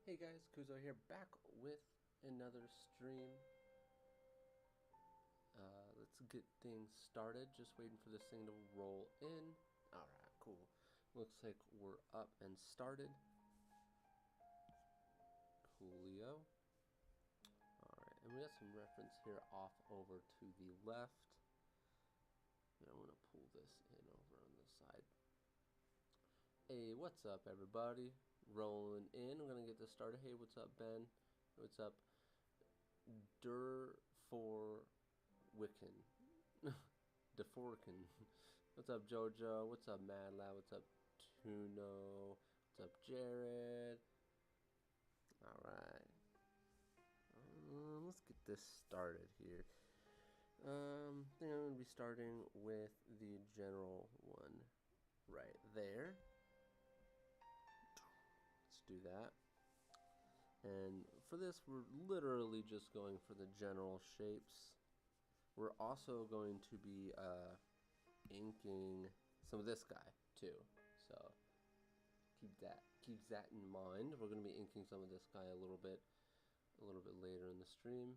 Hey guys, Kuzo here, back with another stream. Let's get things started. Just waiting for this thing to roll in. Alright, cool. Looks like we're up and started. Coolio. Alright, and we got some reference here off over to the left. And I'm going to pull this in over on this side. Hey, what's up everybody? Rolling in. I'm going to get this started. Hey, what's up Ben? What's up? For Wiccan. Deforkin. What's up, Jojo? What's up, Madlab? What's up, Tuno? What's up, Jared? Alright. Let's get this started here. I think I'm going to be starting with the general one right there. Let's do that. And for this, we're literally just going for the general shapes. We're also going to be inking some of this guy too. So keep that in mind. We're going to be inking some of this guy a little bit later in the stream.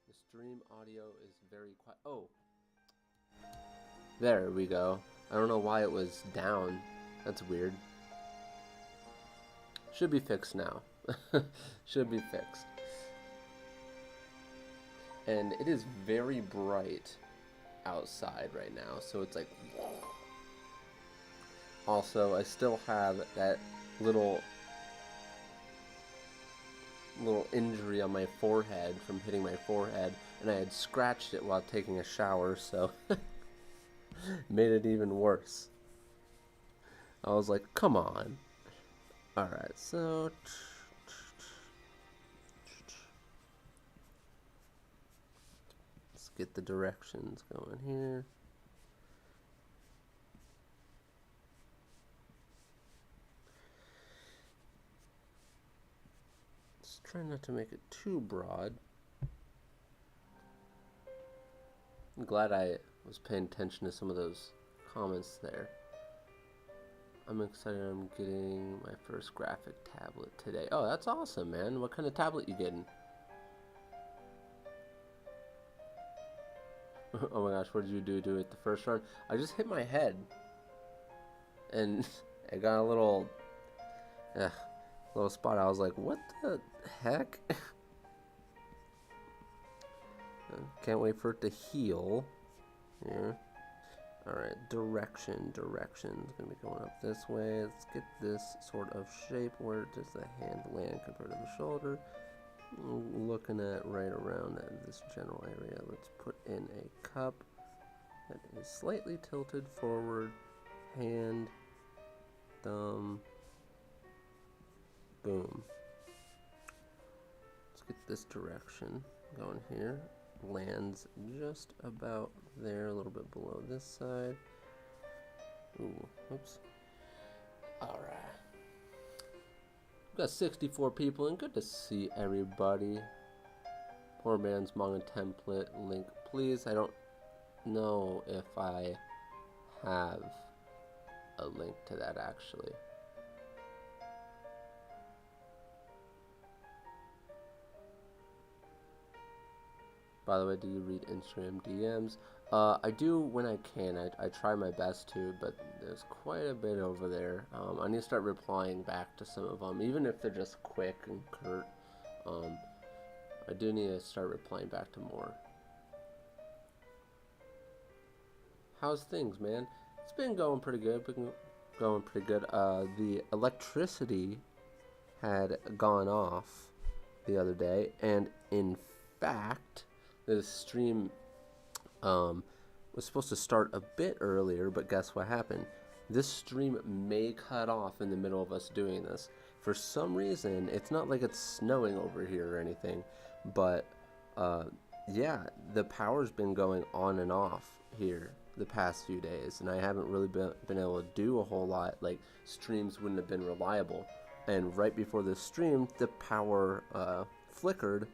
The stream audio is very quiet. Oh, there we go. I don't know why it was down. That's weird. Should be fixed now. Should be fixed. And it is very bright outside right now, so it's like... Also, I still have that little injury on my forehead from hitting my forehead, and I had scratched it while taking a shower, so made it even worse. I was like, come on. Alright, so let's get the directions going here. Let's try not to make it too broad. I'm glad I was paying attention to some of those comments there. I'm excited I'm getting my first graphic tablet today. Oh, that's awesome, man. What kind of tablet you getting? Oh my gosh, what did you do at the first run? I just hit my head. And I got a little spot. I was like, what the heck? Can't wait for it to heal. Yeah. Alright, direction's gonna be going up this way. Let's get this sort of shape. Where does the hand land compared to the shoulder? Looking at right around this general area. Let's put in a cup that is slightly tilted forward. Hand, thumb, boom. Let's get this direction going here. Lands just about there, a little bit below this side. Ooh, oops. Alright. We've got 64 people, and good to see everybody. Poor man's manga template link, please. I don't know if I have a link to that actually. By the way, do you read Instagram DMs? I do when I can. I try my best to, but there's quite a bit over there. I need to start replying back to some of them, even if they're just quick and curt. I do need to start replying back to more. How's things, man? It's been going pretty good. The electricity had gone off the other day, and in fact, the stream was supposed to start a bit earlier, but guess what happened? This stream may cut off in the middle of us doing this. For some reason, it's not like it's snowing over here or anything, but yeah, the power's been going on and off here the past few days, and I haven't really been able to do a whole lot. Like, streams wouldn't have been reliable. and right before this stream, the power flickered.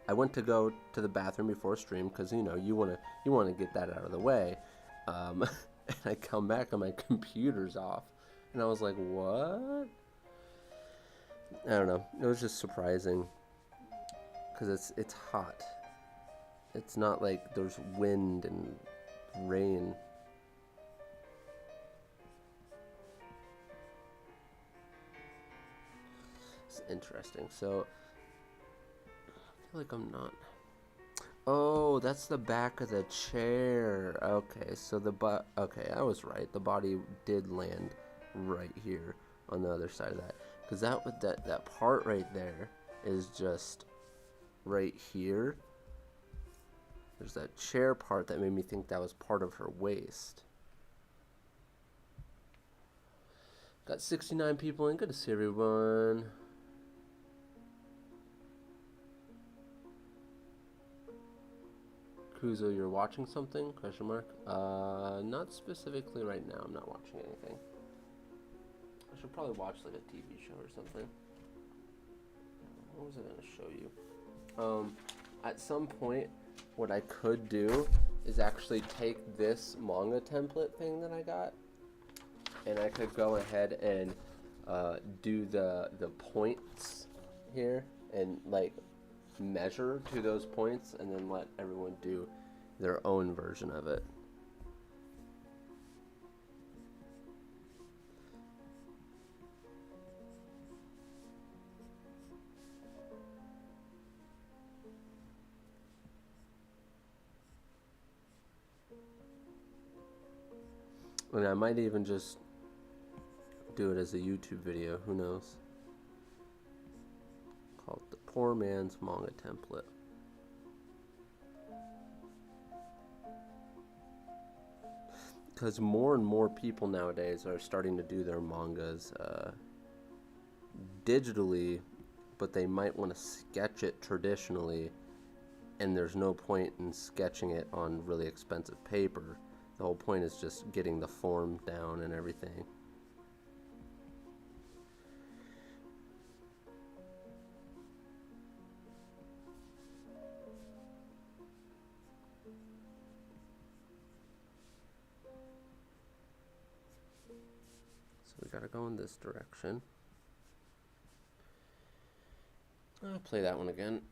I went to go to the bathroom before stream because you want to get that out of the way. And I come back and my computer's off, and I was like, what? I don't know. It was just surprising because it's hot. It's not like there's wind and rain. It's interesting. So I feel like I'm not. Oh, that's the back of the chair. Okay, so okay, I was right. The body did land right here on the other side of that. Because that part right there is just right here. There's that chair part that made me think that was part of her waist. Got 69 people in. Good to see everyone. Kuzo, you're watching something? Question mark. Not specifically right now. I'm not watching anything. I should probably watch like a TV show or something. What was I gonna show you? At some point, what I could do is actually take this manga template thing that I got, and I could go ahead and do the points here and like measure to those points, and then let everyone do their own version of it. And I might even just do it as a YouTube video, who knows? Called the Poor Man's Manga Template. Because more and more people nowadays are starting to do their mangas digitally, but they might want to sketch it traditionally, and there's no point in sketching it on really expensive paper. The whole point is just getting the form down and everything. So we gotta go in this direction. I'll play that one again.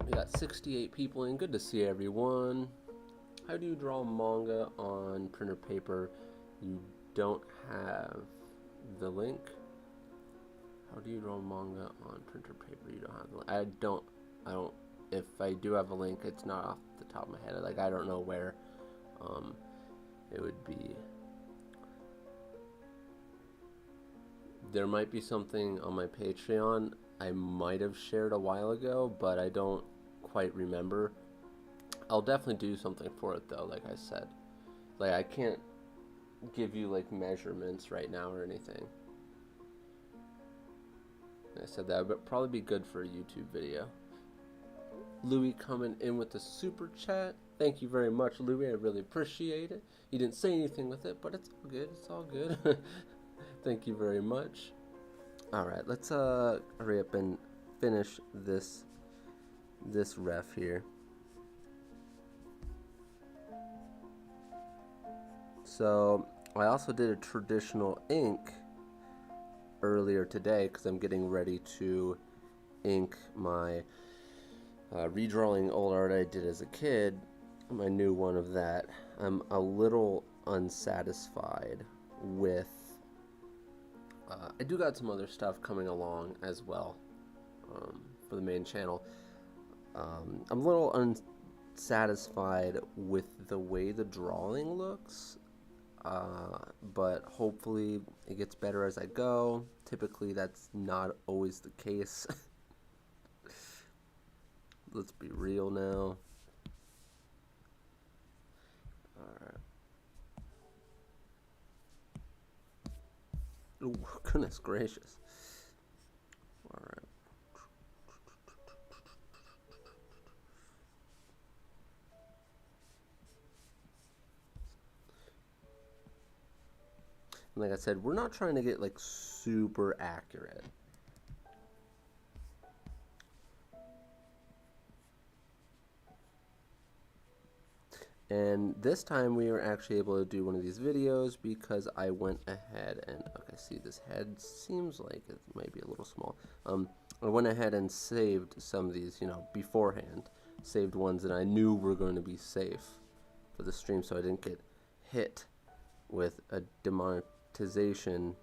We got 68 people in. Good to see everyone. How do you draw manga on printer paper? You don't have the link. How do you draw manga on printer paper? You don't have the link. I don't. If I do have a link, it's not off the top of my head. Like, I don't know where it would be. There might be something on my Patreon I might have shared a while ago, but I don't quite remember. I'll definitely do something for it though, like I said. Like, I can't give you like measurements right now or anything. I said that would probably be good for a YouTube video. Louis coming in with the super chat. Thank you very much, Louis. I really appreciate it. You didn't say anything with it, but it's all good. It's all good. Thank you very much. All right, let's hurry up and finish this ref here. So I also did a traditional ink earlier today because I'm getting ready to ink my redrawing old art I did as a kid, my new one of that. I'm a little unsatisfied with I do got some other stuff coming along as well for the main channel. I'm a little unsatisfied with the way the drawing looks, but hopefully it gets better as I go. Typically that's not always the case. Let's be real now. Alright. Oh, goodness gracious. Alright. And like I said, we're not trying to get like super accurate. And this time we were actually able to do one of these videos because I went ahead and, okay, see this head seems like it might be a little small. I went ahead and saved some of these, you know, beforehand. Saved ones that I knew were going to be safe for the stream so I didn't get hit with a demonetization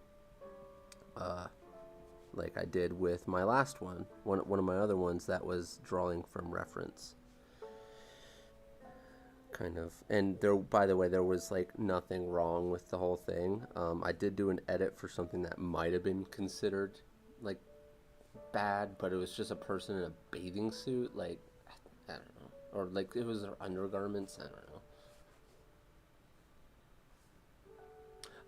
like I did with my last one of my other ones that was drawing from reference. Kind of, and there, by the way, there was like nothing wrong with the whole thing. I did do an edit for something that might have been considered like bad, but it was just a person in a bathing suit, like I don't know, or like it was their undergarments. I don't know.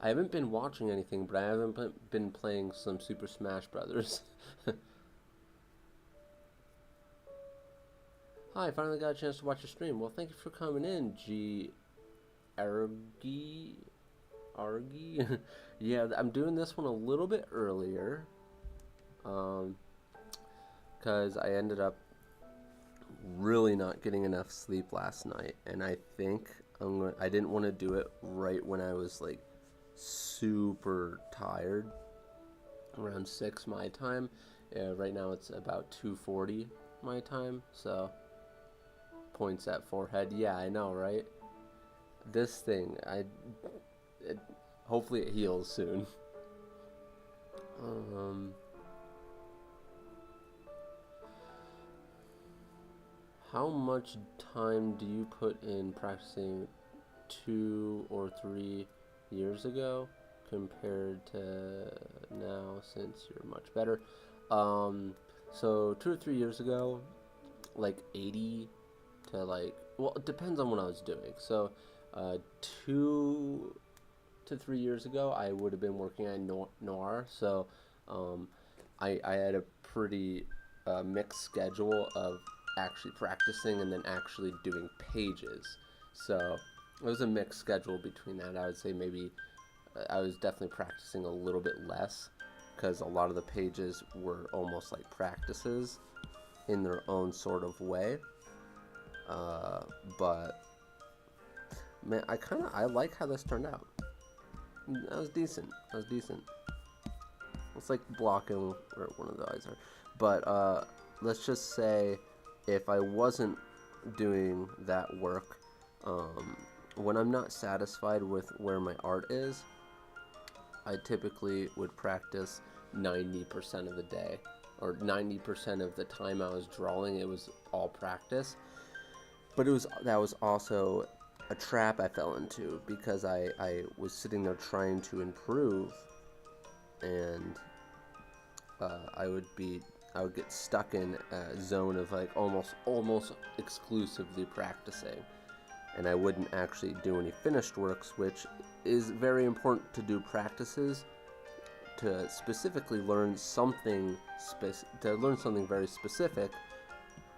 I haven't been watching anything, but I haven't been playing some Super Smash Brothers. Hi, finally got a chance to watch your stream. Well, thank you for coming in, Argy. Yeah, I'm doing this one a little bit earlier, because I ended up really not getting enough sleep last night, and I think I didn't want to do it right when I was like super tired, around 6 my time. Right now it's about 2:40 my time, so points at forehead. Yeah, I know, right? This thing, hopefully it heals soon. How much time do you put in practicing 2 or 3 years ago compared to now, since you're much better? So 2 or 3 years ago, like 80 to like, well, it depends on what I was doing. So 2 to 3 years ago, I would have been working at Noir. So I had a pretty mixed schedule of actually practicing and then actually doing pages. So it was a mixed schedule between that. I would say maybe I was definitely practicing a little bit less because a lot of the pages were almost like practices in their own sort of way. But man, I like how this turned out. That was decent. It's like blocking where one of the eyes are. But let's just say if I wasn't doing that work, when I'm not satisfied with where my art is, I typically would practice 90% of the day, or 90% of the time I was drawing. It was all practice. But that was also a trap I fell into because I was sitting there trying to improve, and I would get stuck in a zone of like almost exclusively practicing, and I wouldn't actually do any finished works, which is very important to do practices to specifically learn something very specific,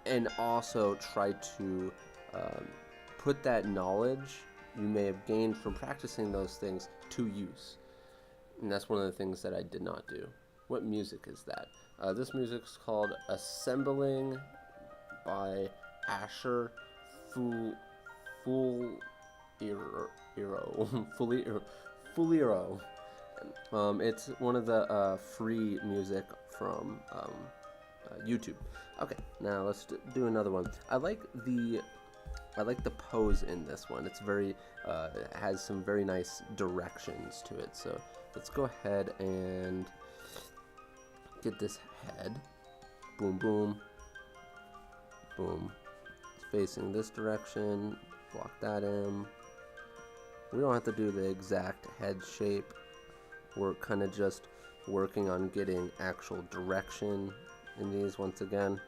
and also try to put that knowledge you may have gained from practicing those things to use. And that's one of the things that I did not do. What music is that? This music is called Assembling by Asher Fuliro. It's one of the free music from YouTube. Okay, now let's do another one. I like the pose in this one. It's very it has some very nice directions to it. So let's go ahead and get this head. Boom, boom, boom. It's facing this direction. Block that in. We don't have to do the exact head shape. We're kind of just working on getting actual direction in these once again.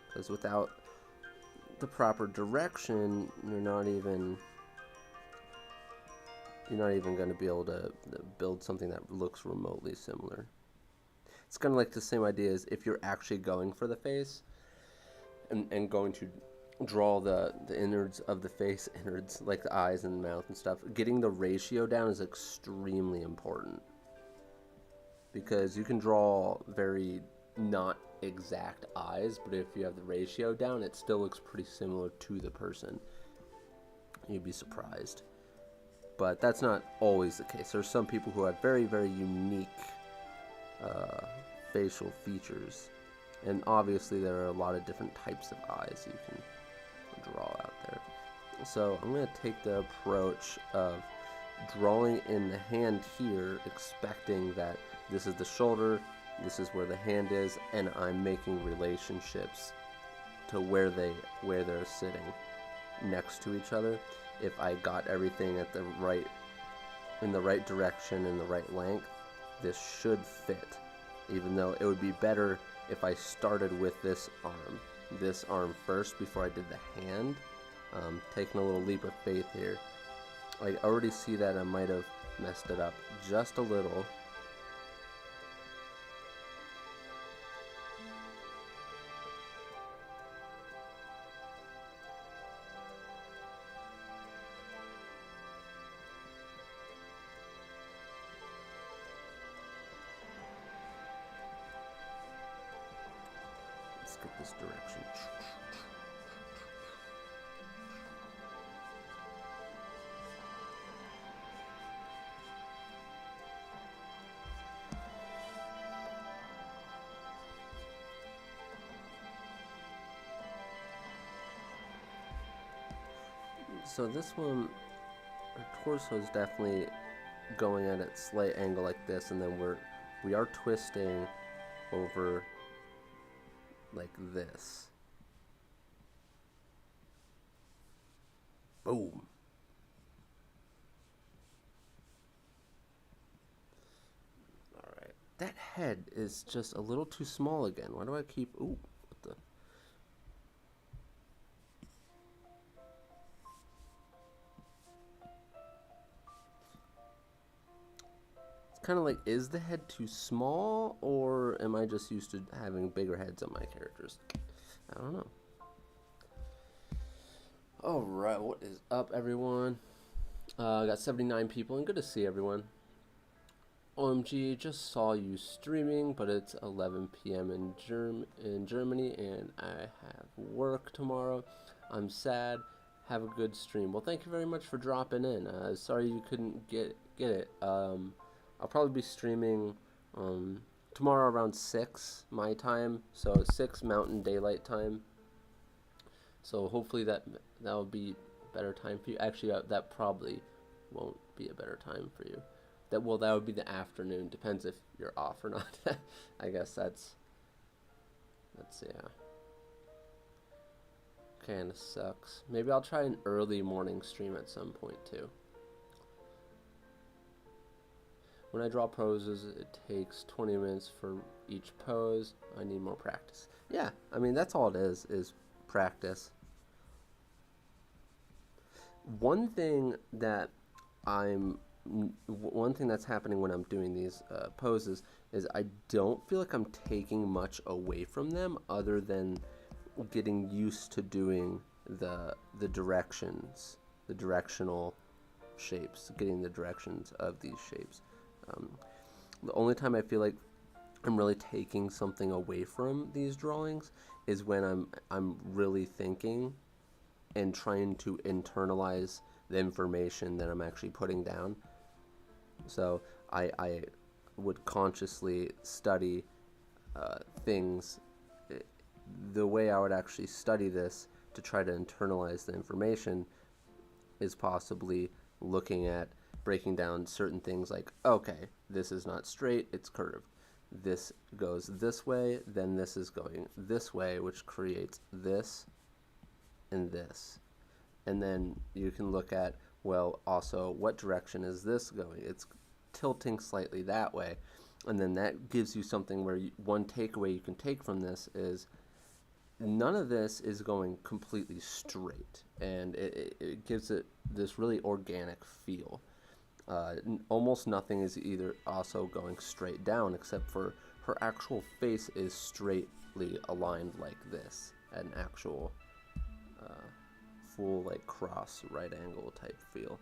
Because without the proper direction, you're not even going to be able to build something that looks remotely similar. It's kind of like the same idea as if you're actually going for the face and going to draw the innards of the face, innards like the eyes and the mouth and stuff, getting the ratio down is extremely important, because you can draw very not exact eyes, but if you have the ratio down, it still looks pretty similar to the person. You'd be surprised. But that's not always the case. There's some people who have very, very unique facial features. And obviously there are a lot of different types of eyes you can draw out there. So I'm going to take the approach of drawing in the hand here, expecting that this is the shoulder, this is where the hand is, and I'm making relationships to where they're sitting next to each other. If I got everything at in the right direction, in the right length, this should fit. Even though it would be better if I started with this arm first before I did the hand. Taking a little leap of faith here. I already see that I might have messed it up just a little. Let's get this direction. So this one, her torso is definitely going at a slight angle like this, and then we are twisting over like this. Boom. All right. That head is just a little too small again. Why do I keep... Ooh, what the... Kind of like, is the head too small, or am I just used to having bigger heads on my characters? I don't know. Alright, what is up, everyone? I got 79 people, and good to see everyone. OMG, just saw you streaming, but it's 11 p.m. in Germany, and I have work tomorrow. I'm sad. Have a good stream. Well, thank you very much for dropping in. Sorry you couldn't get it. I'll probably be streaming tomorrow around 6 my time, so 6 Mountain Daylight time. So hopefully that will be a better time for you. Actually, that probably won't be a better time for you. That would be the afternoon. Depends if you're off or not. I guess that's yeah. Kinda sucks. Maybe I'll try an early morning stream at some point too. When I draw poses, it takes 20 minutes for each pose. I need more practice. Yeah, I mean, that's all it is practice. One thing that's happening when I'm doing these poses is I don't feel like I'm taking much away from them, other than getting used to doing the directions, the directional shapes, getting the directions of these shapes. The only time I feel like I'm really taking something away from these drawings is when I'm really thinking and trying to internalize the information that I'm actually putting down. So I would consciously study things. The way I would actually study this to try to internalize the information is possibly looking at breaking down certain things like, okay, this is not straight, it's curved. This goes this way, then this is going this way, which creates this and this. And then you can look at, well, also, what direction is this going? It's tilting slightly that way. And then that gives you something where one takeaway you can take from this is none of this is going completely straight. And it gives it this really organic feel. Almost nothing is either also going straight down, except for her actual face is straightly aligned like this, an actual full like cross right angle type feel.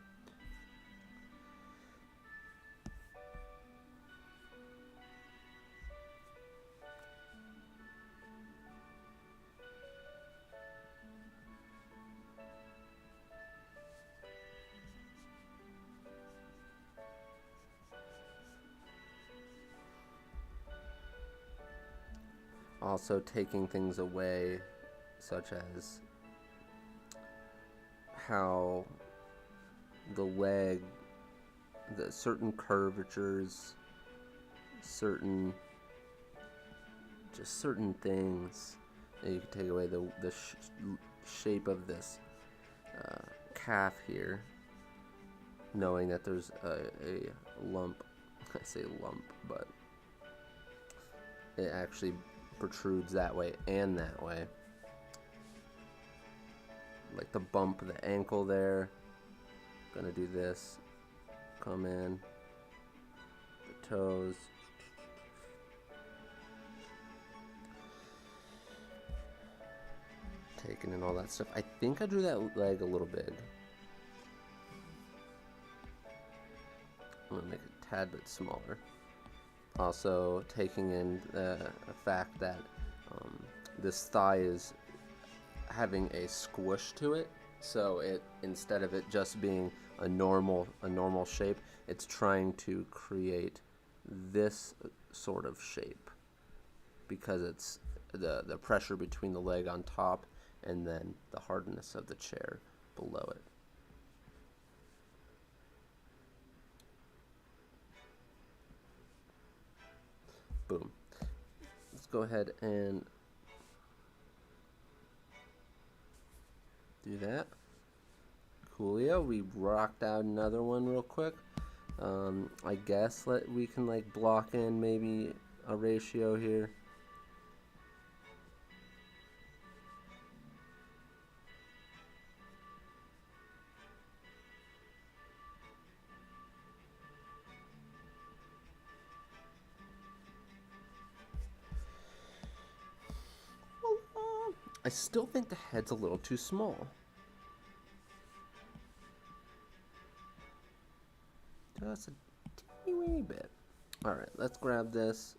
Also taking things away, such as how the leg, the certain curvatures, certain things, and you can take away the shape of this calf here, knowing that there's a lump. I say lump, but it actually protrudes that way and that way. Like the bump of the ankle there. Gonna do this. Come in. The toes. Taking in all that stuff. I think I drew that leg a little big. I'm gonna make it a tad bit smaller. Also taking in the fact that this thigh is having a squish to it, so it, instead of it just being a normal shape, it's trying to create this sort of shape because it's the pressure between the leg on top and then the hardness of the chair below it. Boom. Let's go ahead and do that. Coolio. We rocked out another one real quick. I guess we can like block in maybe a ratio here. I still think the head's a little too small. Just a teeny weeny bit. Alright, let's grab this,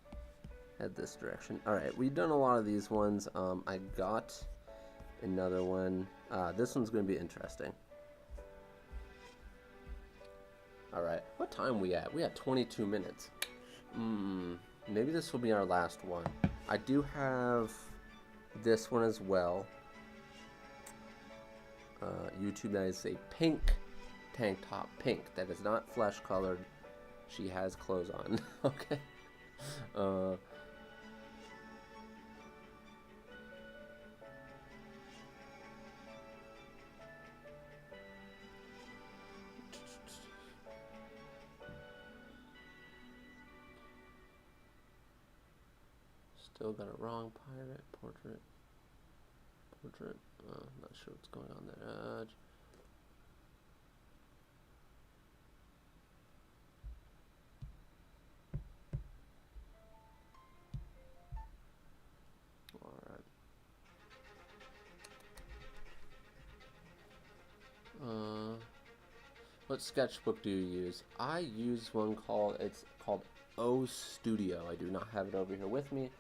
head this direction. Alright, we've done a lot of these ones. I got another one. This one's going to be interesting. Alright, what time we at? We at 22 minutes. Maybe this will be our last one. I do have this one as well. YouTube, that is a pink tank top. Pink. That is not flesh colored. She has clothes on. Okay. Still got a wrong pirate portrait. Not sure what's going on there. Alright. What sketchbook do you use? I use one called O Studio. I do not have it over here with me.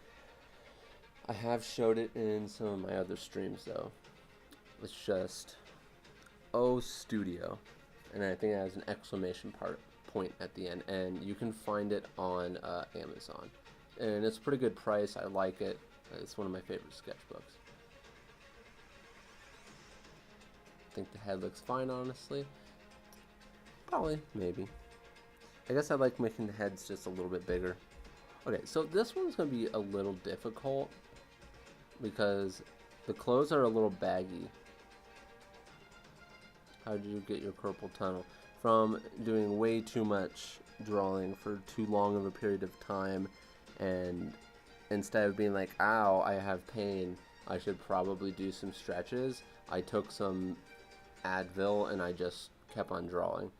I have showed it in some of my other streams though. It's just O Studio, and I think it has an exclamation point at the end, and you can find it on Amazon, and it's a pretty good price. I like it. It's one of my favorite sketchbooks. I think the head looks fine, honestly. Probably, maybe. I guess I like making the heads just a little bit bigger. Okay, so this one's going to be a little difficult because the clothes are a little baggy. How did you get your carpal tunnel? From doing way too much drawing for too long of a period of time, and instead of being like, ow, I have pain, I should probably do some stretches, I took some Advil and I just kept on drawing.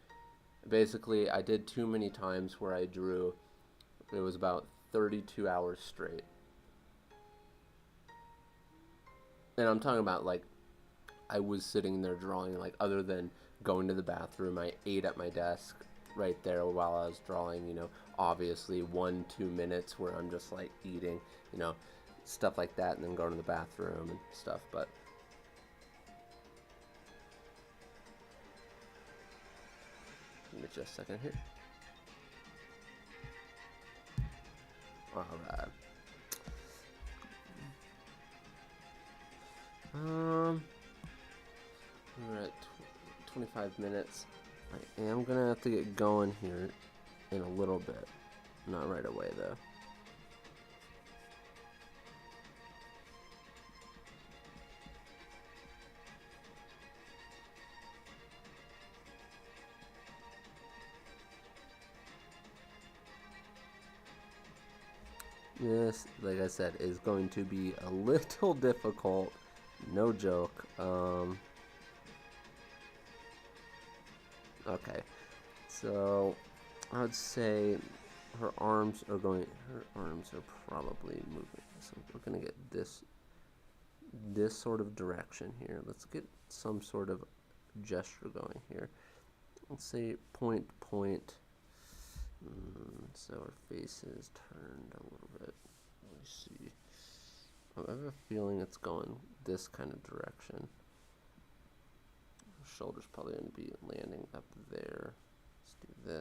Basically, I did too many times where I drew, it was about 32 hours straight. And I'm talking about like I was sitting there drawing. Like, other than going to the bathroom, I ate at my desk right there while I was drawing. You know, obviously 1-2 minutes where I'm just like eating, you know, stuff like that, and then going to the bathroom and stuff. But give me just a second here. All right. We're at 25 minutes. I am gonna have to get going here in a little bit. Not right away though. This, like I said, is going to be a little difficult. No joke. Okay, so I would say her arms are probably moving. So we're gonna get this sort of direction here. Let's get some sort of gesture going here. Let's say point. So her face is turned a little bit. Let me see. I have a feeling it's going this kind of direction. Her shoulder's probably going to be landing up there. Let's do this.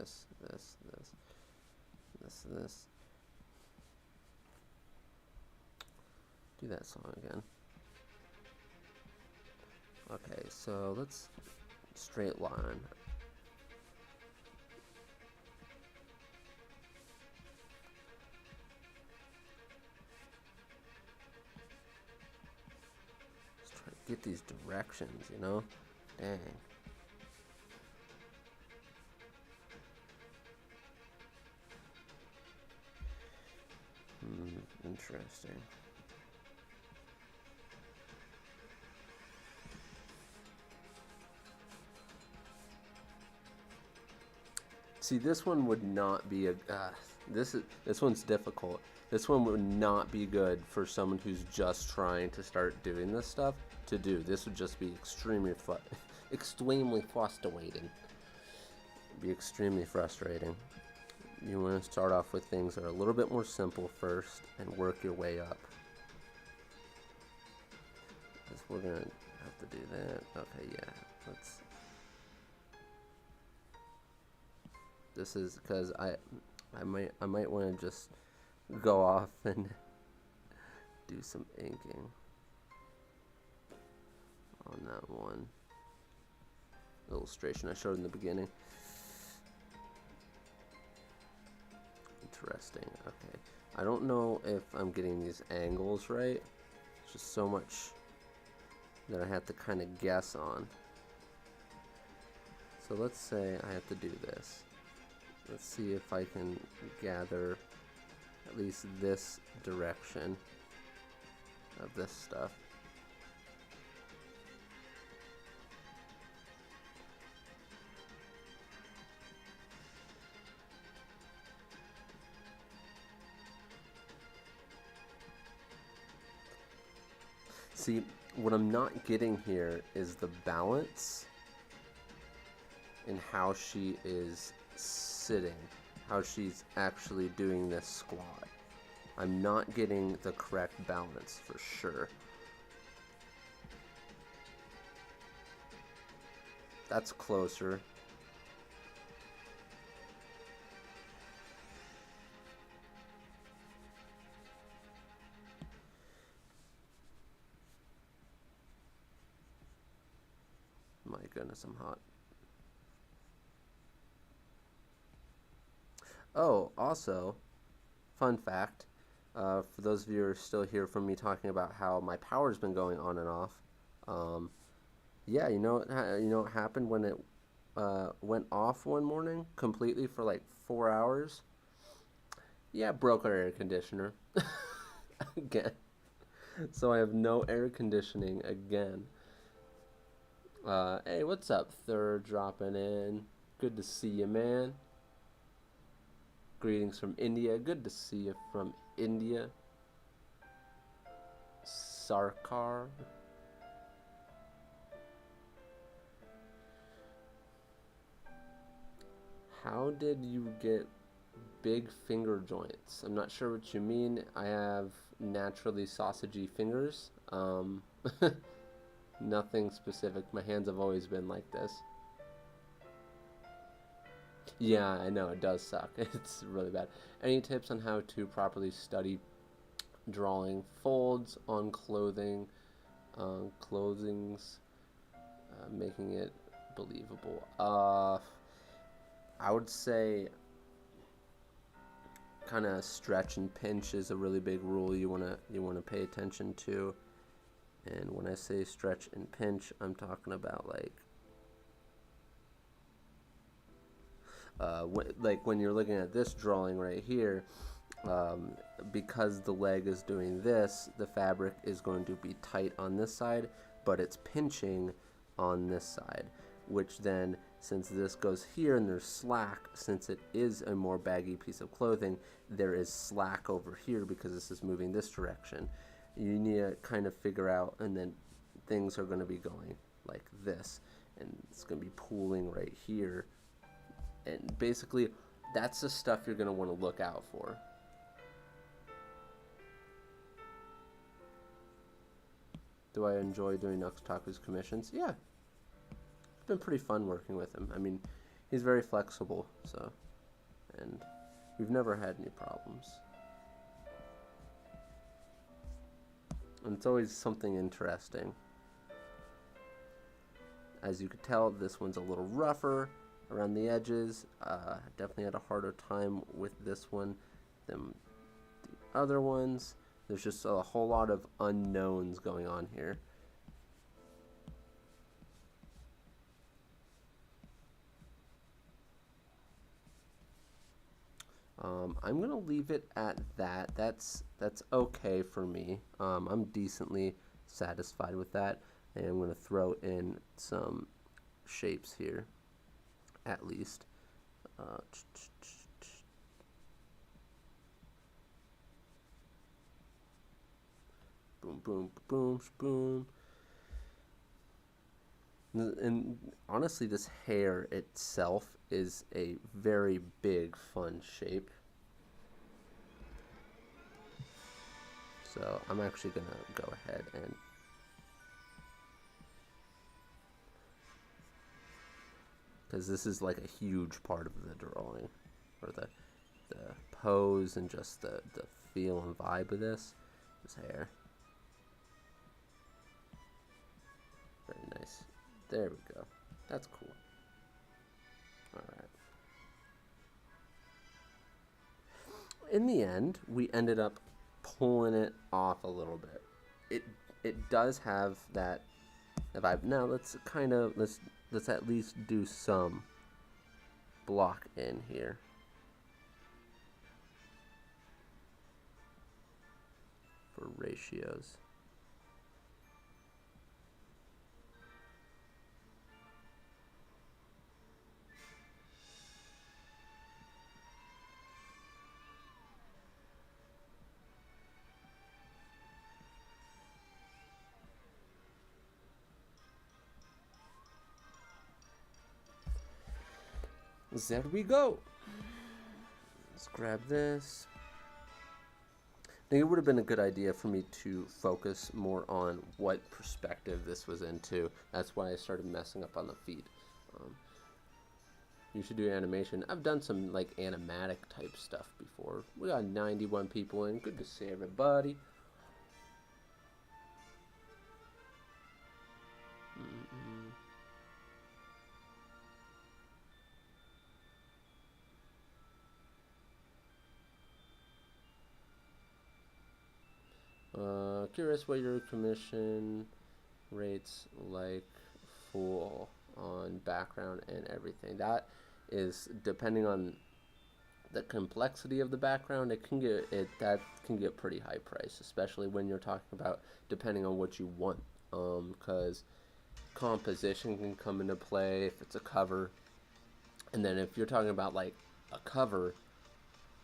Do that song again. Okay, so let's straight line. Get these directions, you know? Dang. Interesting. See, this one would not be a this one's difficult. This one would not be good for someone who's just trying to start doing this stuff to do. This would just be extremely frustrating. Be extremely frustrating. You want to start off with things that are a little bit more simple first and work your way up. Because we're gonna have to do that. Okay, yeah. Let's. This is because I might want to just go off and do some inking on that one illustration I showed in the beginning. Interesting. Okay, I don't know if I'm getting these angles right. It's just so much that I have to kind of guess on. So let's say I have to do this. Let's see if I can gather at least this direction of this stuff. See, what I'm not getting here is the balance in how she is sitting, how she's actually doing this squat. I'm not getting the correct balance for sure. That's closer. My goodness, I'm hot. Oh, also, fun fact, for those of you who are still here from me talking about how my power's been going on and off, yeah, you know what happened when it went off one morning completely for like 4 hours? Yeah, broke our air conditioner again. So I have no air conditioning again. Hey, what's up, Third? Dropping in. Good to see you, man. Greetings from India. Good to see you from India. Sarkar. How did you get big finger joints? I'm not sure what you mean. I have naturally sausagey fingers. Nothing specific. My hands have always been like this. Yeah, I know, it does suck. It's really bad. Any tips on how to properly study drawing folds on clothing, clothings, making it believable? I would say kind of stretch and pinch is a really big rule you wanna pay attention to. And when I say stretch and pinch, I'm talking about like when you're looking at this drawing right here, because the leg is doing this, the fabric is going to be tight on this side, but it's pinching on this side, which then, since this goes here and there's slack, since it is a more baggy piece of clothing, there is slack over here because this is moving this direction. You need to kind of figure out, and then things are going to be going like this, and it's going to be pooling right here. And basically, that's the stuff you're going to want to look out for. Do I enjoy doing Noxtaku's commissions? Yeah. It's been pretty fun working with him. I mean, he's very flexible, so, and we've never had any problems. And it's always something interesting. As you could tell, this one's a little rougher around the edges. Definitely had a harder time with this one than the other ones. There's just a whole lot of unknowns going on here. I'm gonna leave it at that. That's okay for me. I'm decently satisfied with that, and I'm gonna throw in some shapes here, at least. Boom, boom, boom, boom. And honestly, this hair itself is a very big, fun shape. So I'm actually gonna go ahead and because this is like a huge part of the drawing, or the pose and just the feel and vibe of this hair. Very nice. There we go. That's cool. Alright. In the end, we ended up pulling it off a little bit. It does have that vibe. Now let's at least do some block in here. For ratios. There we go. Let's grab this. I think it would have been a good idea for me to focus more on what perspective this was into. That's why I started messing up on the feet. You should do animation. I've done some like animatic type stuff before. We got 91 people in. Good to see everybody. Curious what your commission rates like full on background and everything. That is depending on the complexity of the background. That can get pretty high price, especially when you're talking about depending on what you want. Because composition can come into play if it's a cover, and then if you're talking about like a cover,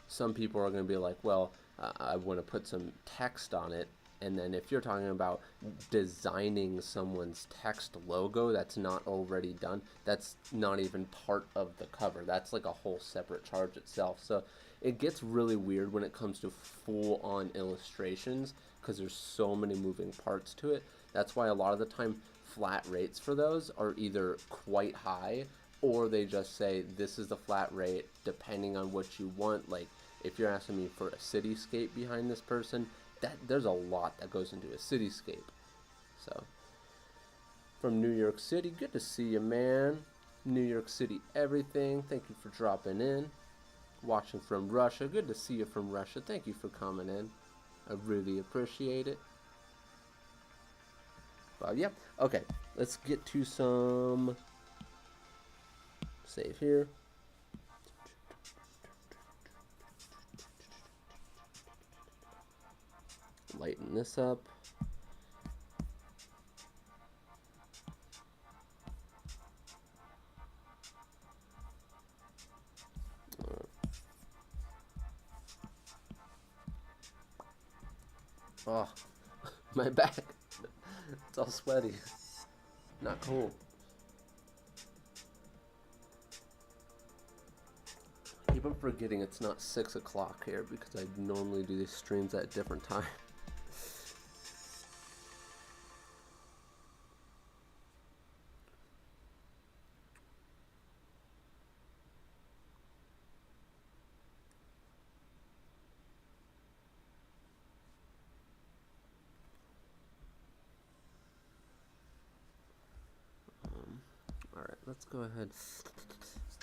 some people are going to be like, well, I want to put some text on it, And then if you're talking about designing someone's text logo that's not already done, that's not even part of the cover. That's like a whole separate charge itself. So it gets really weird when it comes to full-on illustrations because there's so many moving parts to it. That's why a lot of the time flat rates for those are either quite high, or they just say this is the flat rate depending on what you want. Like if you're asking me for a cityscape behind this person, that there's a lot that goes into a cityscape. So from New York City, good to see you, man. New York City everything, thank you for dropping in. Watching from Russia, good to see you from Russia, thank you for coming in, I really appreciate it. But yeah, okay, let's get to some, save here. Lighten this up. Oh, my back. It's all sweaty. Not cool. I keep on forgetting it's not 6 o'clock here because I normally do these streams at different times. Alright, let's go ahead.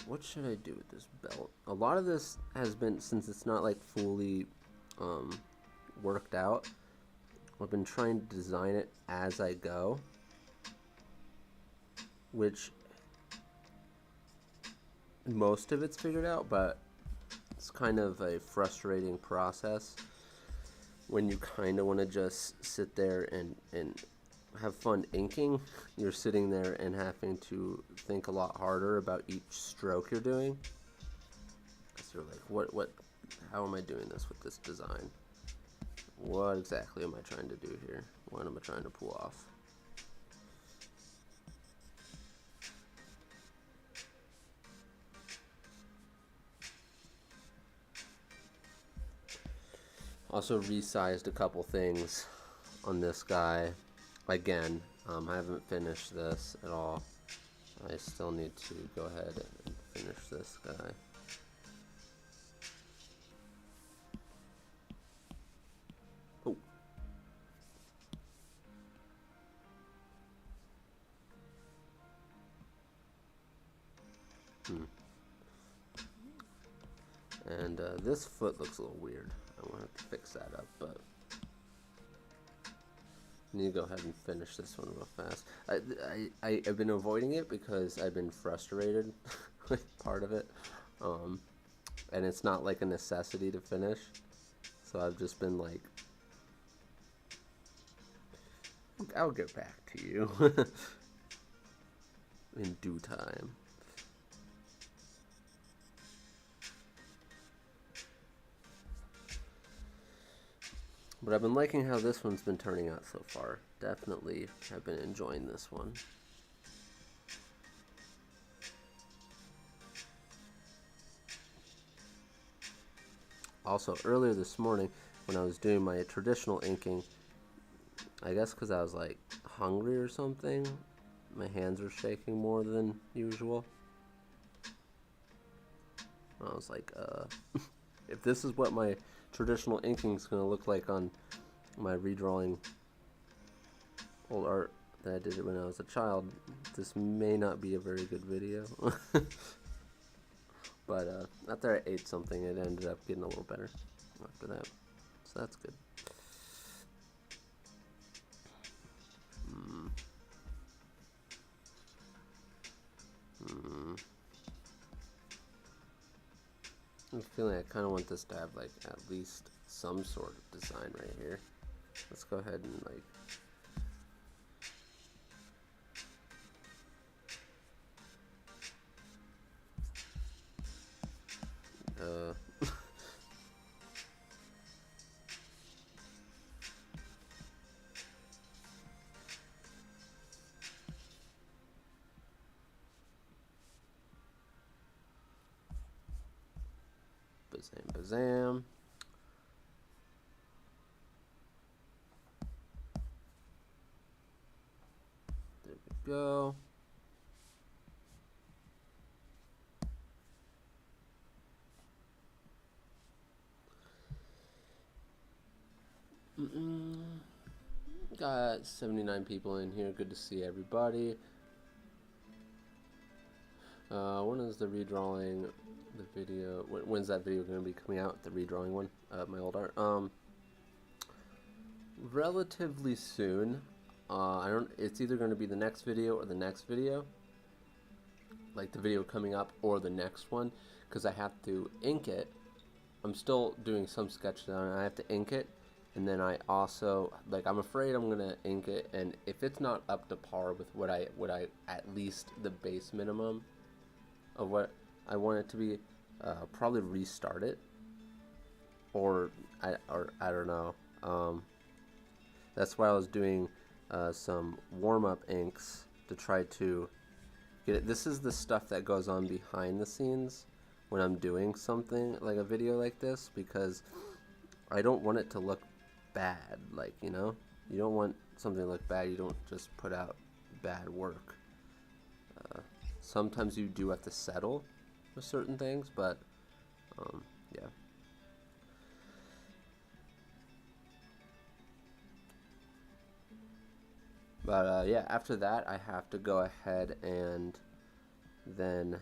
What should I do with this belt? A lot of this has been, since it's not like fully worked out, I've been trying to design it as I go, which most of it's figured out, but it's kind of a frustrating process when you kind of want to just sit there and have fun inking. You're sitting there and having to think a lot harder about each stroke you're doing. So you're like, how am I doing this with this design? What exactly am I trying to do here? What am I trying to pull off? Also resized a couple things on this guy. Again, I haven't finished this at all. I still need to go ahead and finish this guy. Oh. And this foot looks a little weird. I want to have to fix that up, but I need to go ahead and finish this one real fast. I've been avoiding it because I've been frustrated with part of it. And it's not like a necessity to finish. So I've just been like, I'll get back to you in due time. But I've been liking how this one's been turning out so far. Definitely have been enjoying this one. Also, earlier this morning, when I was doing my traditional inking, I guess because I was like hungry or something, my hands were shaking more than usual. I was like, if this is what my traditional inking is going to look like on my redrawing old art that I did it when I was a child, this may not be a very good video. But after I ate something, it ended up getting a little better after that, so that's good. I'm feeling I kind of want this to have like at least some sort of design right here. Let's go ahead and like Bazam, bazam. There we go. Got 79 people in here. Good to see everybody. When is the redrawing? The video. When's that video going to be coming out? The redrawing one. My old art. Relatively soon. I don't. It's either going to be the next video or the next video. Like the video coming up or the next one, because I have to ink it. I'm still doing some sketches on it. I have to ink it. And then I also, like, I'm afraid I'm gonna ink it, and if it's not up to par with what I at least the base minimum of what I want it to be, probably restart it, or I don't know. That's why I was doing some warm-up inks to try to get it. This is the stuff that goes on behind the scenes when I'm doing something like a video like this, because I don't want it to look bad. Like, you know, you don't want something to look bad. You don't just put out bad work. Sometimes you do have to settle with certain things, but yeah. But yeah, after that I have to go ahead and then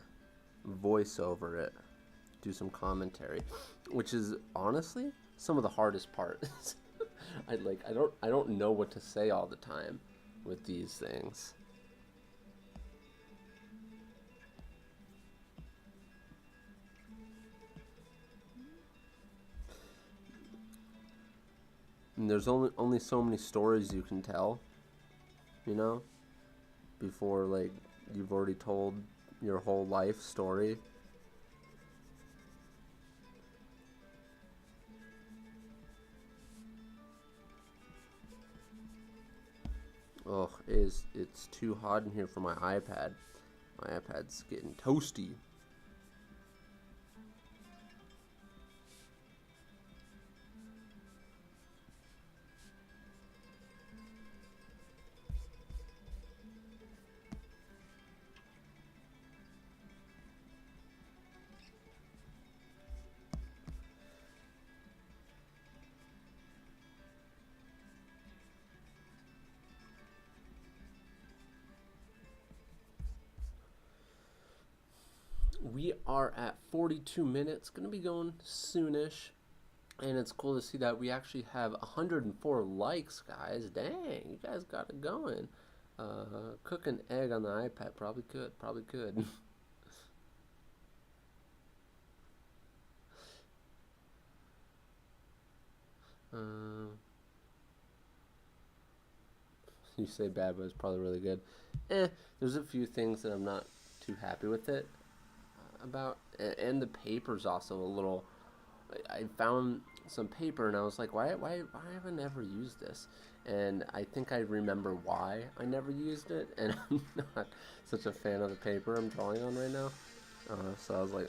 voice over it, do some commentary, which is honestly some of the hardest part. I don't know what to say all the time with these things. And there's only so many stories you can tell, you know, before, like, you've already told your whole life story. Oh, it's too hot in here for my iPad. My iPad's getting toasty. We are at 42 minutes, gonna be going soonish, and it's cool to see that we actually have 104 likes, guys. Dang, you guys got it going. Cook an egg on the iPad, probably could. You say bad, but it's probably really good. There's a few things that I'm not too happy with it about, and the paper's also a little. I found some paper and I was like, why have I never used this? And I think I remember why I never used it, and I'm not such a fan of the paper I'm drawing on right now. So I was like,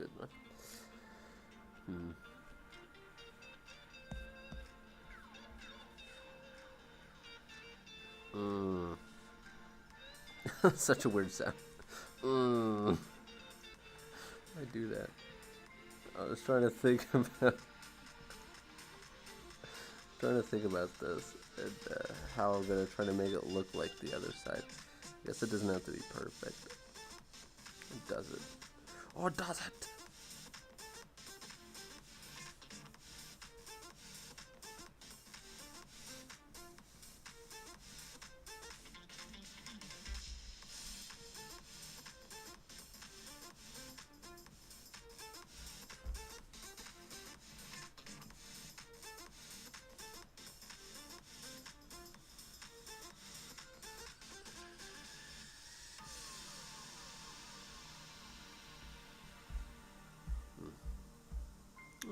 good enough. Such a weird sound. I do that. I was trying to think about this and how I'm gonna try to make it look like the other side. I guess it doesn't have to be perfect. It doesn't. Oh, does it?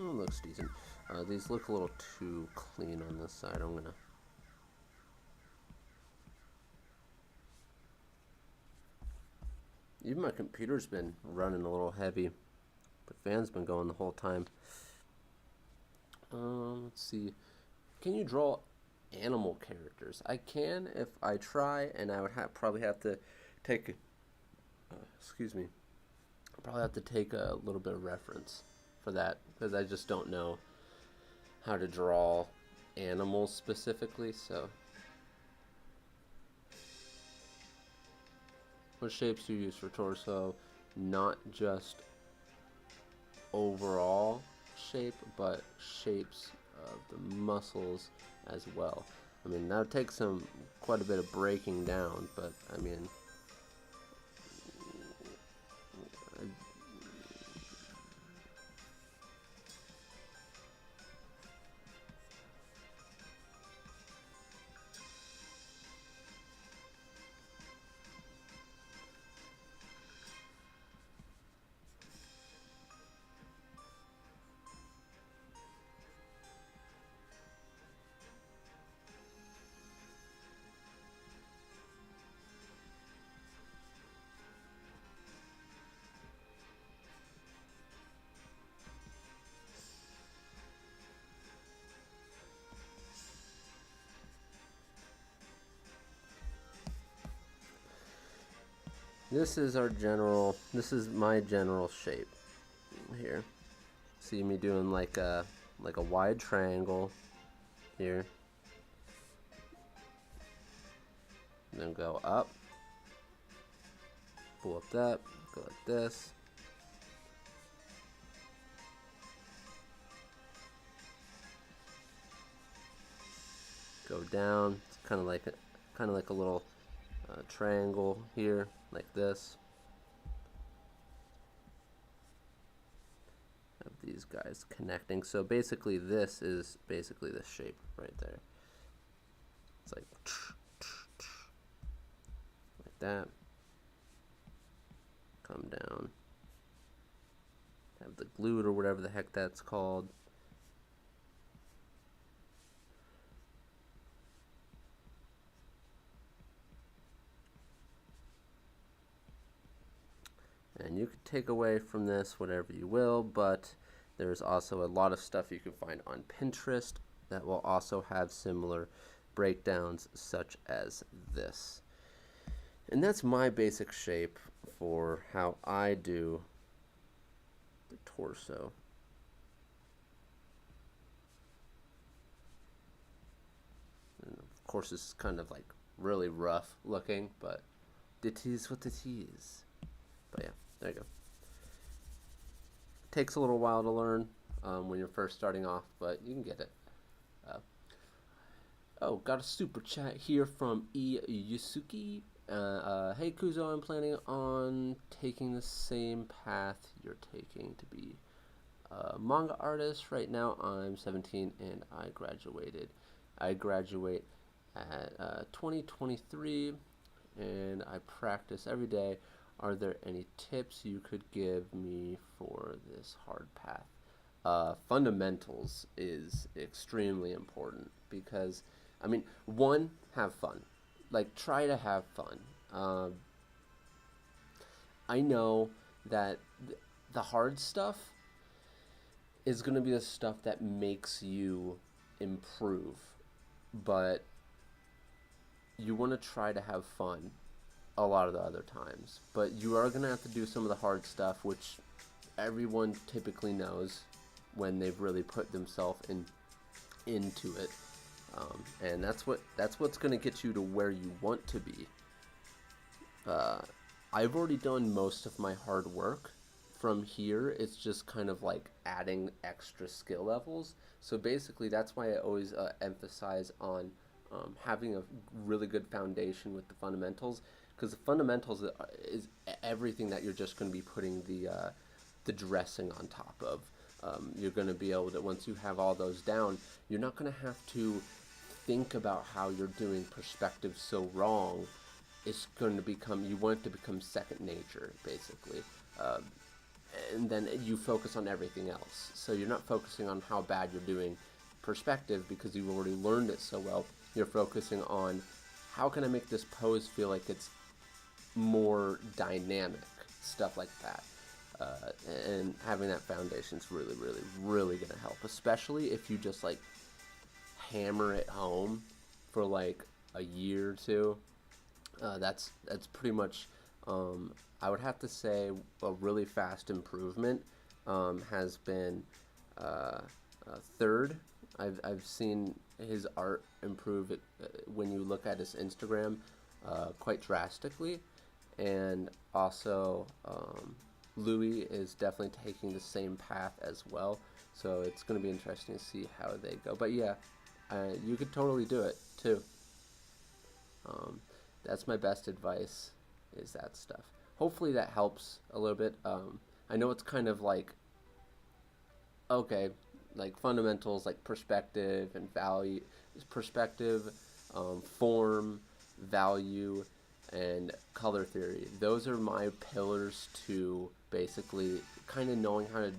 Oh, looks decent. These look a little too clean on this side. I'm gonna. Even my computer's been running a little heavy. The fan's been going the whole time. Let's see. Can you draw animal characters? I can if I try, and I would probably have to take. Excuse me. I'll probably have to take a little bit of reference for that because I just don't know how to draw animals specifically. So, what shapes do you use for torso? Not just overall shape, but shapes of the muscles as well. I mean, that would take quite a bit of breaking down, but I mean, this is my general shape here. See me doing like a wide triangle here. And then go up. Pull up that, go like this. Go down. It's kind of like a little triangle here, like this. Have these guys connecting. So basically, this is basically the shape right there. It's like that. Come down. Have the glute or whatever the heck that's called. And you could take away from this whatever you will, but there's also a lot of stuff you can find on Pinterest that will also have similar breakdowns such as this. And that's my basic shape for how I do the torso. And of course, this is kind of like really rough looking, but it is what it is. But yeah, there you go. Takes a little while to learn when you're first starting off, but you can get it. Got a super chat here from E. Yusuki. Hey Kuzo, I'm planning on taking the same path you're taking to be a manga artist. Right now I'm 17 and I graduate at 2023 and I practice every day. Are there any tips you could give me for this hard path? Fundamentals is extremely important because, I mean, one, have fun. Like, try to have fun. I know that the hard stuff is going to be the stuff that makes you improve, but you want to try to have fun a lot of the other times. But you are going to have to do some of the hard stuff, which everyone typically knows when they've really put themselves into it. And that's what's going to get you to where you want to be. I've already done most of my hard work. From here, it's just kind of like adding extra skill levels. So basically, that's why I always emphasize on having a really good foundation with the fundamentals, because the fundamentals is everything that you're just going to be putting the dressing on top of. You're going to be able to, once you have all those down, you're not going to have to think about how you're doing perspective so wrong. It's going to become, you want it to become second nature, basically. And then you focus on everything else. So you're not focusing on how bad you're doing perspective because you've already learned it so well. You're focusing on how can I make this pose feel like it's more dynamic, stuff like that. And having that foundation is really, really, really going to help, especially if you just like hammer it home for like a year or two. That's pretty much, I would have to say, a really fast improvement has been Third. I've seen his art improve when you look at his Instagram quite drastically, and also Louis is definitely taking the same path as well. So it's going to be interesting to see how they go. But yeah, you could totally do it too. That's my best advice, is that stuff. Hopefully that helps a little bit. I know it's kind of like, okay, like fundamentals like perspective and value, perspective, form, value, and color theory. Those are my pillars to basically kind of knowing how to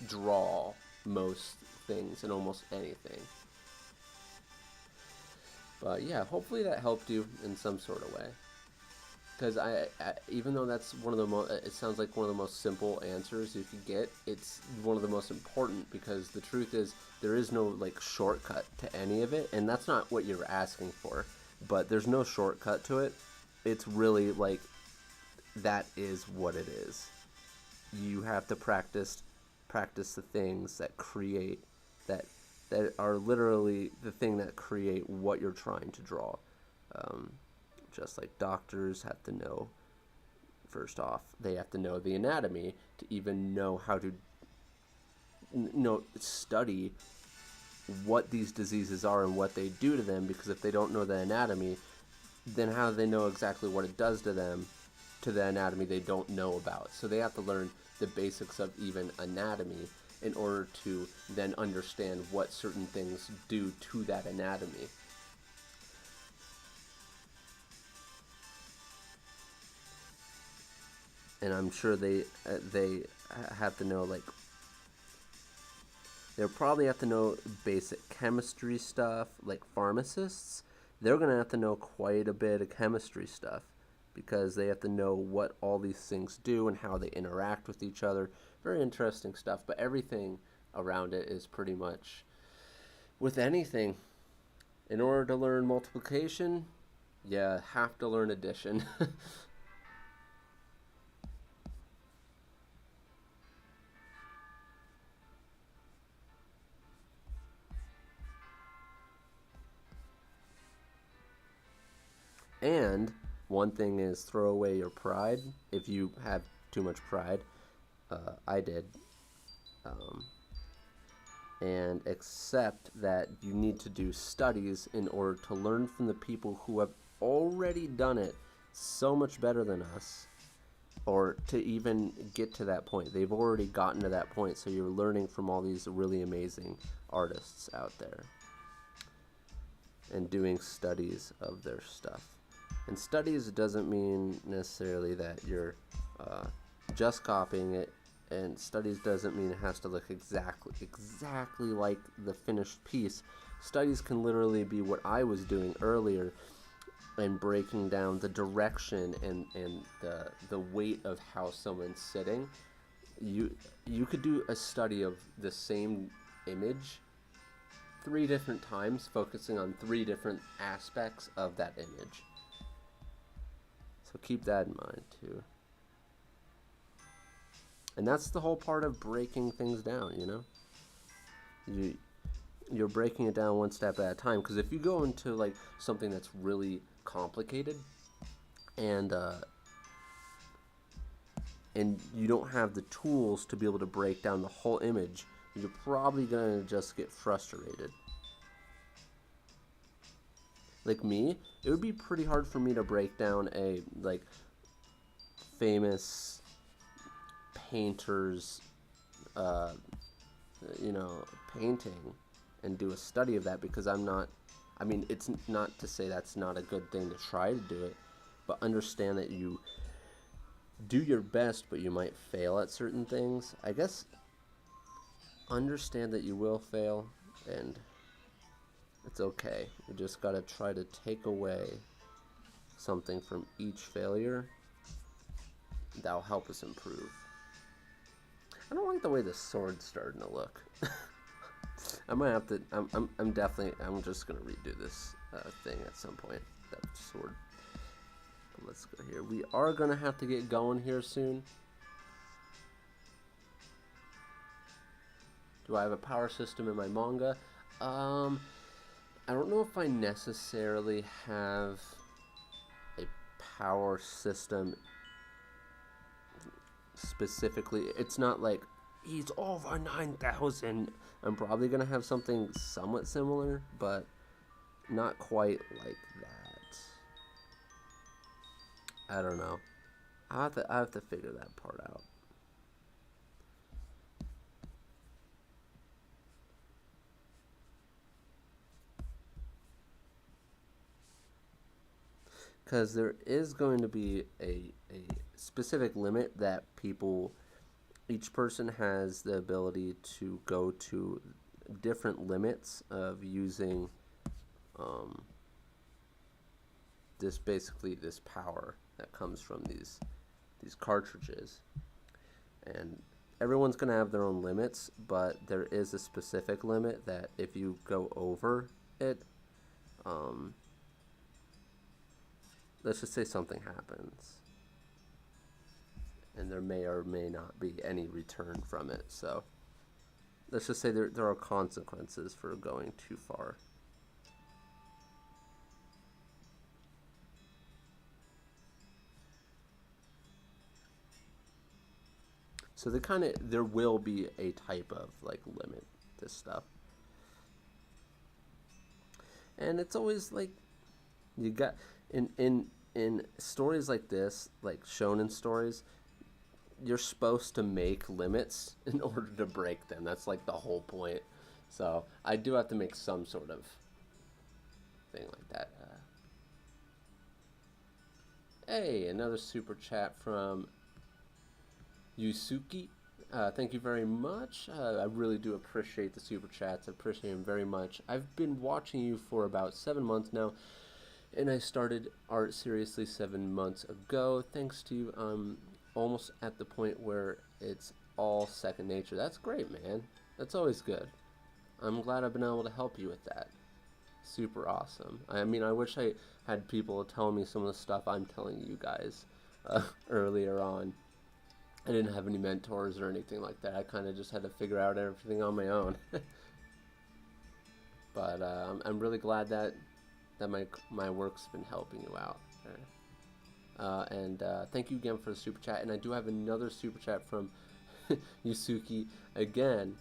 draw most things and almost anything. But yeah, hopefully that helped you in some sort of way. Because I even though that's one of the it sounds like one of the most simple answers you could get, it's one of the most important, because the truth is there is no like shortcut to any of it, and that's not what you're asking for. But there's no shortcut to it. It's really like that is what it is. You have to practice the things that create that are literally the thing that create what you're trying to draw. Just like doctors have to know, first off, they have to know the anatomy to even know how to study what these diseases are and what they do to them, because if they don't know the anatomy, then how do they know exactly what it does to them, to the anatomy they don't know about? So they have to learn the basics of even anatomy in order to then understand what certain things do to that anatomy. And I'm sure they have to know, like, they'll probably have to know basic chemistry stuff. Like pharmacists, they're going to have to know quite a bit of chemistry stuff, because they have to know what all these things do and how they interact with each other. Very interesting stuff, but everything around it is pretty much with anything. In order to learn multiplication, you have to learn addition. And one thing is, throw away your pride if you have too much pride. I did. And accept that you need to do studies in order to learn from the people who have already done it so much better than us, or to even get to that point. They've already gotten to that point, so you're learning from all these really amazing artists out there and doing studies of their stuff. And studies doesn't mean necessarily that you're just copying it, and studies doesn't mean it has to look exactly like the finished piece. Studies can literally be what I was doing earlier, and breaking down the direction and the weight of how someone's sitting, you you could do a study of the same image 3 different times, focusing on 3 different aspects of that image. So keep that in mind too. And that's the whole part of breaking things down, you know? You're breaking it down one step at a time, because if you go into like something that's really complicated and you don't have the tools to be able to break down the whole image, you're probably going to just get frustrated. Like me, it would be pretty hard for me to break down a like famous painter's painting and do a study of that, because I'm not, I mean, it's not to say that's not a good thing to try to do it, but understand that you do your best, but you might fail at certain things. I guess understand that you will fail, and it's okay. You just gotta try to take away something from each failure that'll help us improve. I don't like the way the sword's starting to look. I might have to. I'm definitely. I'm just gonna redo this thing at some point. That sword. But let's go here. We are gonna have to get going here soon. Do I have a power system in my manga? I don't know if I necessarily have a power system specifically. It's not like he's over 9,000. I'm probably gonna have something somewhat similar, but not quite like that. I don't know. I have to figure that part out. Because there is going to be a specific limit that each person has the ability to go to different limits of using this power that comes from these cartridges. And everyone's going to have their own limits, but there is a specific limit that if you go over it, let's just say something happens, and there may or may not be any return from it. So let's just say there are consequences for going too far. So there will be a type of like limit to stuff. And it's always like you got in stories like this, like shonen stories, you're supposed to make limits in order to break them. That's like the whole point. So I do have to make some sort of thing like that. Hey, another super chat from Yusuki. Thank you very much. I really do appreciate the super chats. I appreciate them very much. I've been watching you for about 7 months now, and I started art seriously 7 months ago. Thanks to you, I'm almost at the point where it's all second nature. That's great, man. That's always good. I'm glad I've been able to help you with that. Super awesome. I mean, I wish I had people tell me some of the stuff I'm telling you guys earlier on. I didn't have any mentors or anything like that. I kind of just had to figure out everything on my own. But I'm really glad that my work's been helping you out. And thank you again for the super chat. And I do have another super chat from Yusuki again.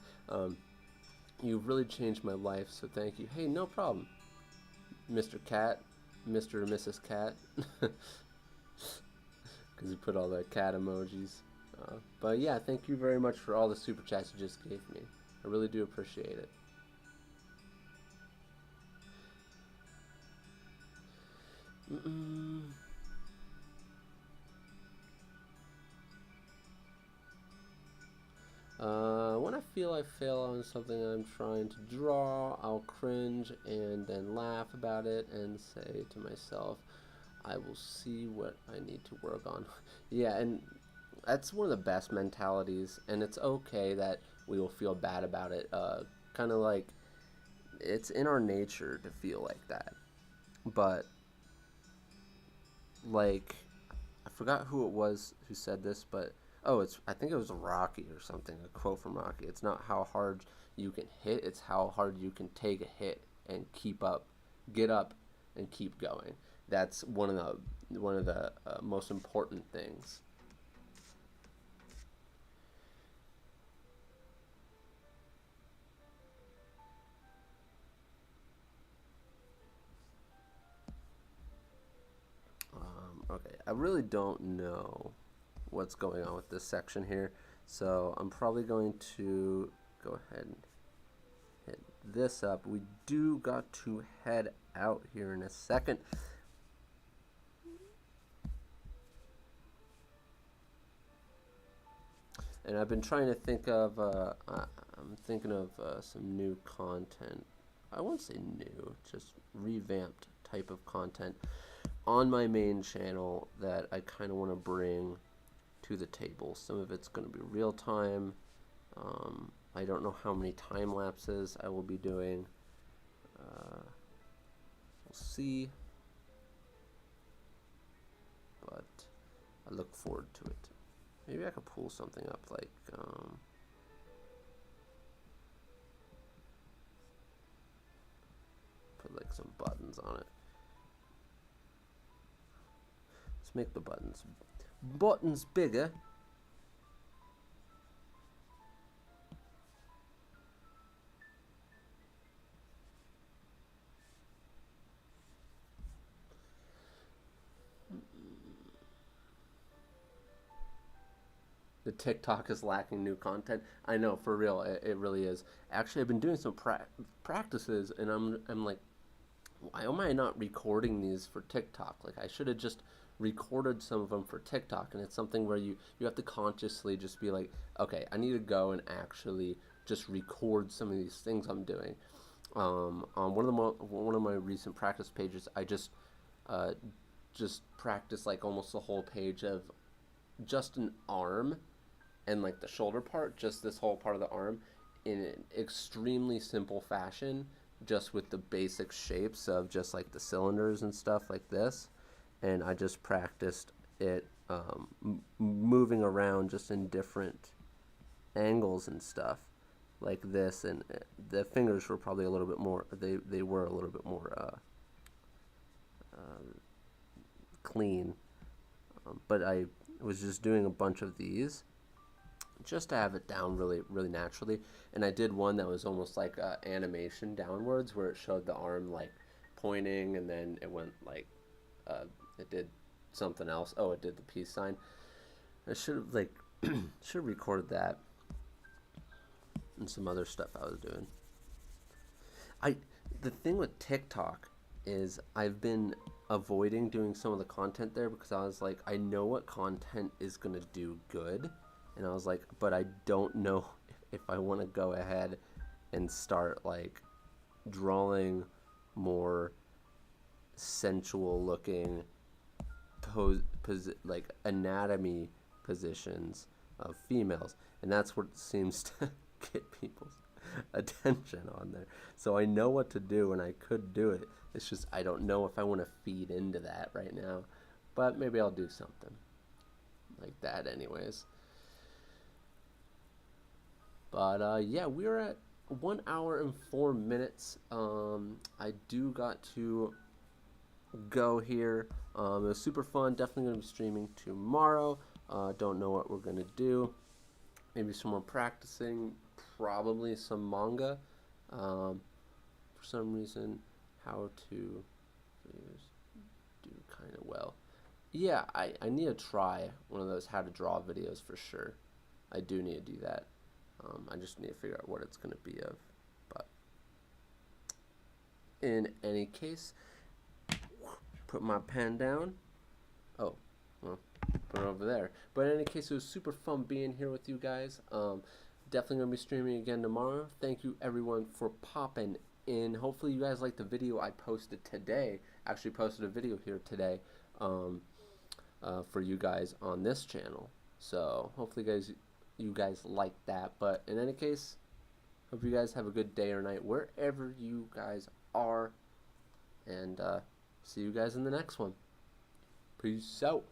You've really changed my life, so thank you. Hey, no problem, Mr. Cat, Mr. or Mrs. Cat, because you put all the cat emojis. But yeah, thank you very much for all the super chats you just gave me. I really do appreciate it. When I feel I fail on something I'm trying to draw, I'll cringe and then laugh about it and say to myself, I will see what I need to work on. Yeah, and that's one of the best mentalities, and it's okay that we will feel bad about it. Kind of like it's in our nature to feel like that. But like, I forgot who it was who said this, but oh, it's I think it was Rocky or something. A quote from Rocky. It's not how hard you can hit; it's how hard you can take a hit and keep up, get up, and keep going. That's one of the most important things. Okay, I really don't know what's going on with this section here, so I'm probably going to go ahead and hit this up. We do got to head out here in a second. And I've been trying to think of, I'm thinking of some new content. I won't say new, just revamped type of content on my main channel that I kind of want to bring to the table. Some of it's going to be real time. I don't know how many time lapses I will be doing. We'll see. But I look forward to it. Maybe I could pull something up like put like some buttons on it. Let's make the buttons bigger. The TikTok is lacking new content. I know, for real, it really is. Actually, I've been doing some practices, and I'm like, why am I not recording these for TikTok? Like, I should have just recorded some of them for TikTok, and it's something where you have to consciously just be like, okay, I need to go and actually just record some of these things I'm doing. On one of my recent practice pages, I just practiced like almost the whole page of just an arm and like the shoulder part, just this whole part of the arm, in an extremely simple fashion, just with the basic shapes of just like the cylinders and stuff like this. And I just practiced it moving around just in different angles and stuff like this. And the fingers were probably a little bit more, they were a little bit more clean. But I was just doing a bunch of these just to have it down really naturally. And I did one that was almost like animation downwards, where it showed the arm like pointing, and then it went like it did something else. Oh, it did the peace sign. I should have like should have recorded that and some other stuff I was doing. The thing with TikTok is I've been avoiding doing some of the content there because I was like, I know what content is gonna do good, and I was like, but I don't know if I want to go ahead and start like drawing more sensual looking like anatomy positions of females, and that's what seems to get people's attention on there. So I know what to do, and I could do it. It's just I don't know if I want to feed into that right now, but maybe I'll do something like that anyways. But yeah, we're at 1 hour and 4 minutes. I do got to go here. It was super fun. Definitely going to be streaming tomorrow. Don't know what we're going to do. Maybe some more practicing. Probably some manga. For some reason, how to do kind of well. Yeah, I need to try one of those how to draw videos for sure. I do need to do that. I just need to figure out what it's going to be of. But in any case, put my pen down. Oh, well, put it over there. But in any case, it was super fun being here with you guys. Definitely going to be streaming again tomorrow. Thank you, everyone, for popping in. Hopefully, you guys liked the video I posted today. Actually posted a video here today for you guys on this channel. So hopefully you guys like that. But in any case, hope you guys have a good day or night wherever you guys are. And see you guys in the next one. Peace out.